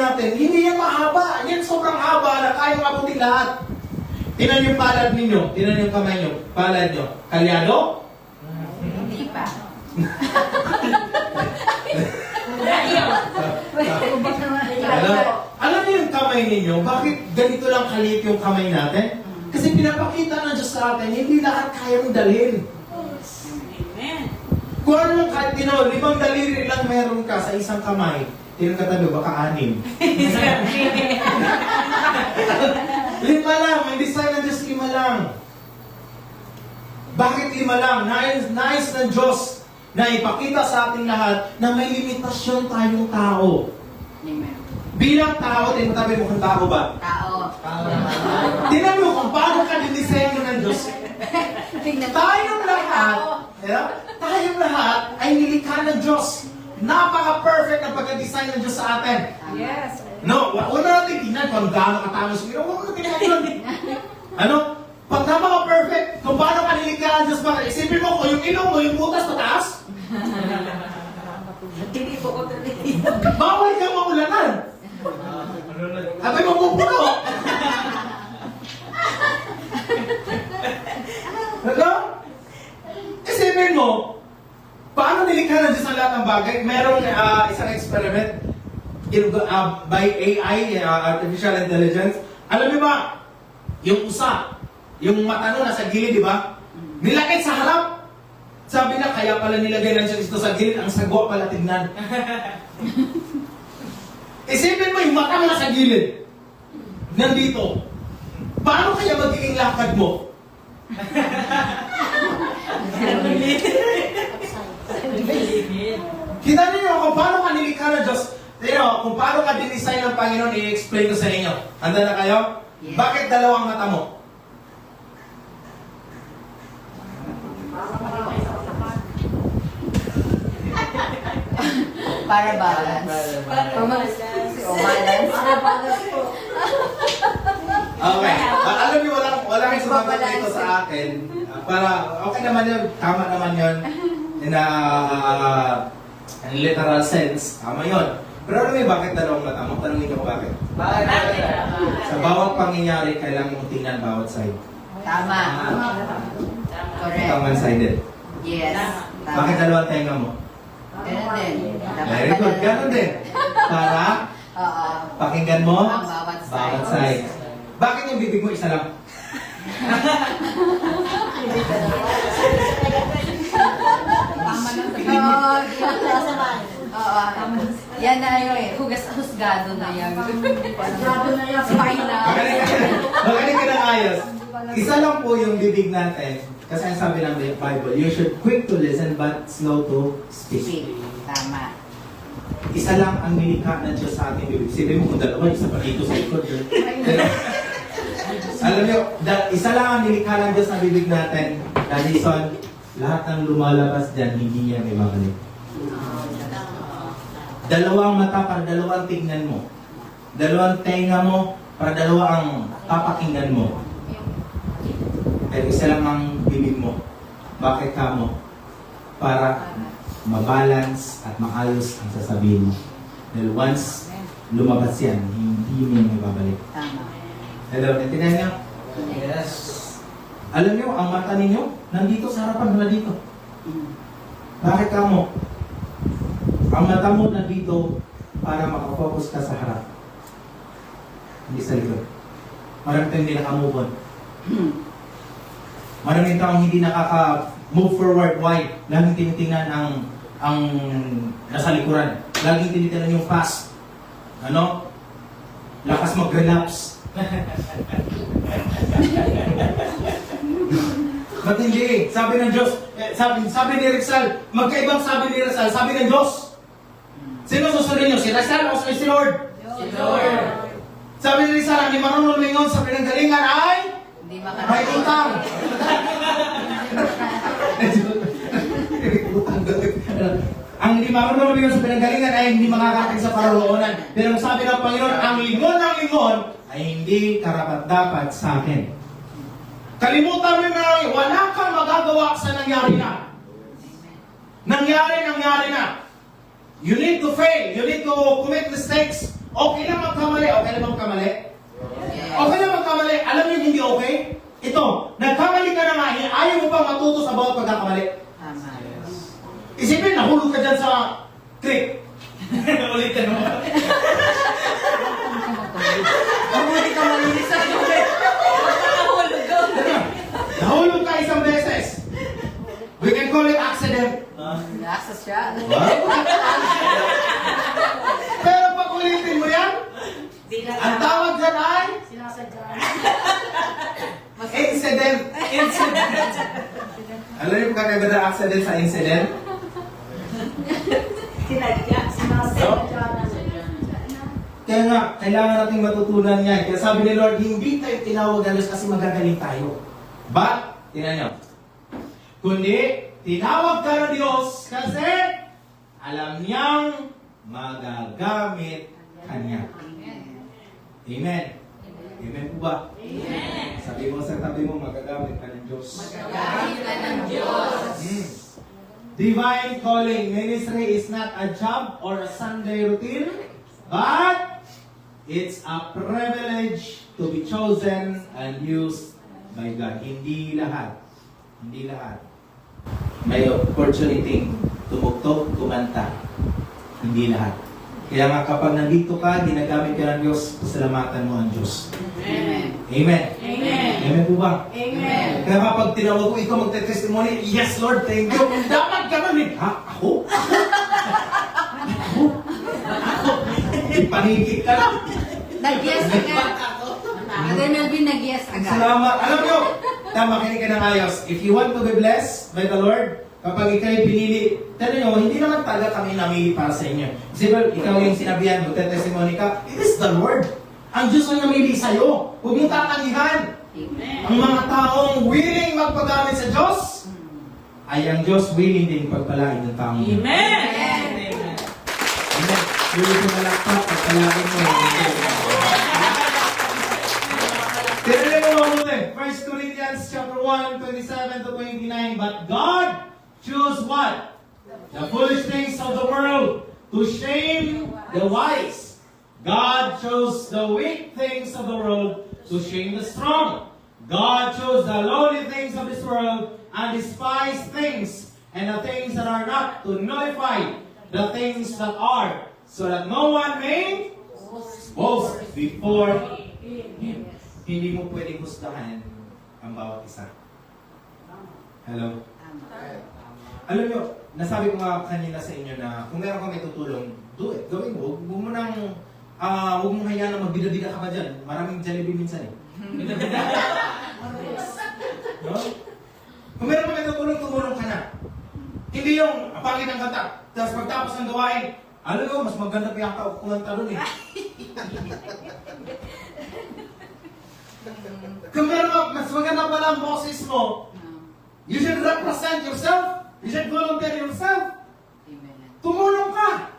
natin, hindi yan mahaba. Yan sobrang haba na kayang mabuting lahat. Tinan yung palad ninyo. Tinan yung kamay nyo. Palad nyo. Kalyado? Hindi pa. Ano? Alam niyo yung kamay ninyo, bakit ganito lang kaliit yung kamay natin? Kasi pinapakita ng Diyos sa atin, hindi lahat kayang dalhin. Amen. Kung ano lang kahit 5 daliri lang meron ka sa isang kamay, tinong katabi, baka 6. 5 lang, may design ng Diyos 5 lang. Bakit 5 lang? Nais ng Diyos na ipakita sa ating lahat na may limitasyon tayong tao. Amen. Bilang tao, tinatabi mo kung tao ba? Tao. Tingnan mo kung paano ka dinisenyo ng Diyos. Tayong lahat ay nilikha ng Diyos. Napaka-perfect ang pagka-design ng Diyos sa atin. Yes. No, wala natin tingnan kung gaano katangos. Huwag natin tingnan yun. Ano? Pag napaka-perfect, kung paano ka nilikha ng Diyos, isipin mo kung yung ilong mo, yung butas mataas. Hindi po ko tuloy. Bawal kang maulanan. Abay mo pupuno. Ano? Isipin mo, paano nilikha ng Diyos ang lahat ng bagay? Merong isang experiment by AI, Artificial Intelligence. Alam niyo ba, yung usa, yung mata nun nasa gilid, di ba? Nilagay sa harap. Sabi na, kaya pala nilagay ng Diyos ito sa gilid, ang sagwa pala tignan. Isipin mo, yung mata mo nasa gilid. Nandito. Paano kaya magiging lakad mo? Kita niyo kung paano ka nilikha ng Diyos. Kung paano ka dinesign ng Panginoon, i-explain ko sa inyo. Handa na kayo? Yes. Bakit dalawang mata mo? Para balance. Balance. Okay. Alam niyo, walang sumagot dito sa akin. Para, okay naman yun. Tama naman yun. In literal sense. Tama yun. Pero alam niyo bakit dalawang mata mo? Tanungin niyo ko bakit. Sa bawat pangyayari, kailangan mong tingnan bawat side. Tama. Correct. Ikaw one-sided. Yes. Bakit dalawang tenga mo? Ganun din. Very good. Ganun din. Para Oo. pakinggan mo Ang bawat side. bawat side. Bakit yung bibig mo isa lang? Tama lang sa bibig. Oo. Yan na yun eh. Husgado na yan. Husgado na yan. Final. Magaling ka ng ayos. Isa lang po yung bibig natin. Kasi ang sabi ng Bible, you should quick to listen but slow to speak. Tama. Isa lang ang nilikha ng Diyos sa ating bibig. Sabi mo kung dalawa, isa pa dito sa ikot. Pero, alam niyo, isa lang ang nilikha ng Diyos sa bibig natin. Dahil son, lahat ng lumalabas dyan, hindi niya may babalik. Dalawang mata para dalawang tingnan mo. Dalawang tenga mo para dalawang papakinggan mo. Pero isa lang ang bibig mo. Bakit ka mo? Para mabalance at maayos ang sasabihin mo. Dahil once lumabas yan, hindi mo may babalik. Tama. Hello, natindihan niyo? Yes. Alam niyo, ang mata ninyo, nandito sa harapan, wala dito. Bakit ka mo? Ang mata mo nandito para makafocus ka sa harap. Hindi sa likod. Maraming tayo hindi nakamove on. Maraming taong hindi nakaka-move forward. Why? Laging tinitingnan ang nasa likuran. Laging tinitingnan yung past. Ano? Lakas mag-relapse. Ba't hindi? Sabi ng Diyos, sabi ni Rizal, magkaibang sabi ni Rizal, sabi ng Diyos. Sino susunod niyo? Si Rizal o si Lord? Si Lord. Sabi ni Rizal, ang di marunong lumingon sa pinanggalingan ay Hindi may utang. Ang hindi marunong lumingon sa pinanggalingan ay hindi makakarating sa paroroonan. Pero ang sabi ng Panginoon, ang lingon ng lingon ay hindi karapat-dapat sa akin. Kalimutan mo na, wala kang magagawa sa nangyari na. Nangyari na. You need to fail. You need to commit mistakes Okay lang magkamali. Okay lang magkamali. Okay lang magkamali. Alam niyo hindi okay? Ito, nagkamali ka na nga, ayaw mo pa matuto sa bawat pagkakamali. Tama. Isipin, nahulog ka dyan sa creek. Ulitin mo. Hindi ka malinis sa tubig. Nakahulog ka. Nahulog ka isang beses. We can call it accident. Nasa siya. Pero pag ulitin mo yan, ang tawag dyan ay incident. Alam niyo kung kakaiba ng accident sa incident? Kaya nga, kailangan nating matutunan yan. Kaya sabi ni Lord, hindi tayo tinawag ng Diyos kasi magagaling tayo. But, tingnan niyo. Kundi, tinawag ka ng Diyos kasi alam niyang magagamit kanya. Amen. Amen po ba? Amen. Sabi mo sa tabi mo, magagamit ka ng Diyos. Magagamit ka ng Diyos. Divine calling ministry is not a job or a Sunday routine, but it's a privilege to be chosen and used by God. Hindi lahat. Hindi lahat. May opportunity tumugtog, kumanta. Hindi lahat. Kaya nga kapag nandito ka, ginagamit ka ng Diyos, pasalamatan mo ang Diyos. Amen. Amen. Amen. Amen po ba? Amen. Kaya kapag tinawag ko, ikaw magte-testimony, yes Lord, thank you. Dapat ka nun eh. Ha? Ako? Ako? Ako? Ipanigit ka lang. Nag-yes agad. Brother Melvin, nag-yes agad. Salamat. Alam mo, makinig ka ng ayos. If you want to be blessed by the Lord, kapag ikaw'y pinili, tanong nyo, hindi naman talaga kami namili para sa inyo. Kasi ba, ikaw yung sinabihan, magte-testimony ka, it is the Lord. Ang Diyos ang namili sa'yo. Huwag mong tatanggihan. Amen. Ang mga taong willing magpagamit sa Diyos, ay ang Diyos willing din pagpalain ng taong yun. Amen. Amen. Willing ko malakpak, pagpalain mo. Tingnan mo mabuti. 1 Corinthians chapter 1, 27 to 29. But God chose what? The foolish things of the world to shame the wise. God chose the weak things of the world to shame the strong. God chose the lowly things of this world and despised things and the things that are not to nullify the things that are, so that no one may boast before Him. Hindi mo pwedeng husgahan ang bawat isa. Hello? Alam nyo, nasabi ko nga kanina sa inyo na kung meron kang may tutulong, do it. Gawin mo. Huwag mo nang, huwag mong hayaan na magbida-bida ka pa dyan. Maraming Jollibee minsan eh. No? Kung meron kang may tutulong, tumulong ka na. Hindi yung pangit ang kanta. Tapos pagtapos ng gawain, alam mo, mas maganda pa yung kumanta doon eh. Kung meron mas maganda pala ang boses mo, you should represent yourself. You should volunteer yourself. Tumulong ka.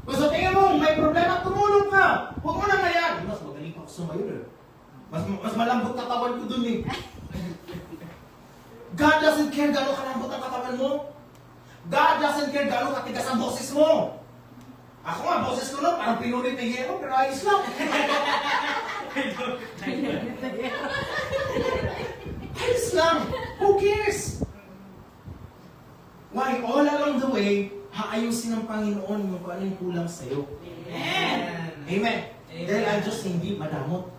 Kung sa tingin mo, may problema, tumulong ka. Huwag mo na ngayon. Mas magaling pa ako sumayo eh. Mas malambot katawan ko dun eh. God doesn't care gano'ng kalambot ang katawan mo. God doesn't care gano'ng katigas ang boses mo. Ako nga, boses ko nun, parang pinulit na hero, pero ayos lang. Ayos lang. Who cares? Why? All along the way, haayusin ng Panginoon yung kung ano yung kulang sa'yo. Amen. Amen. Dahil ang Diyos hindi madamot.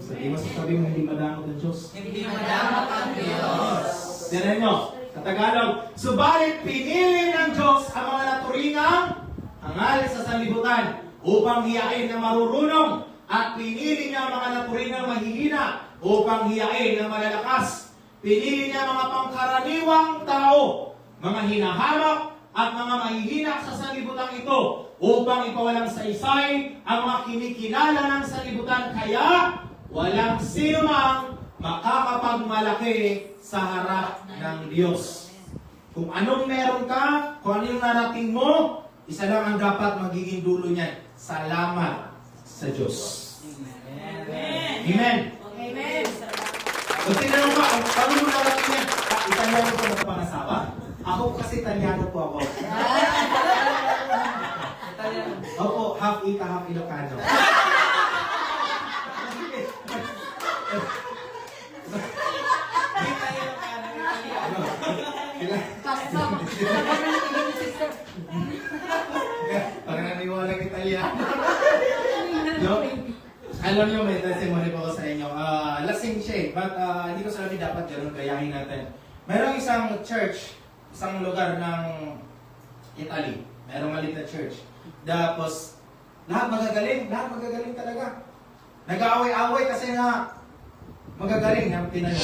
Sabi mo sa sabi mo, hindi madamot ang Diyos. Hindi madamot ang Diyos. Tinan nyo, sa Tagalog, subalit pinili ng Diyos ang mga naturingang hangal sa sanlibutan upang hiyain na marurunong at pinili niya ang mga naturingang mahihina upang hiyain na malalakas. Pinili niya mga pangkaraniwang tao, mga hinahamak at mga mahihina sa sanlibutan ito upang ipawalang saysay ang mga kinikilala ng sanlibutan, kaya walang sino mang makakapagmalaki sa harap ng Diyos. Kung anong meron ka, kung ano yung narating mo, isa lang ang dapat magiging dulo niyan. Salamat sa Diyos. Amen. Amen. Amen. Kung tinanong ka, paano mo narating yan? Italiano po na pangasawa? Ako kasi Italiano po ako. Opo, half Ika, half Ilocano. Ika, Ilocano, Italiano. Parang naniwalang Italiano. No? Alam niyo, may testimony po ko sa inyo. Lasing siya eh, but hindi ko sabi dapat ganun, gayahin natin. Merong isang church, isang lugar ng Italy. Merong maliit na church. Tapos, lahat magagaling talaga. Nag-aaway-away kasi nga magagaling ng Pinoy.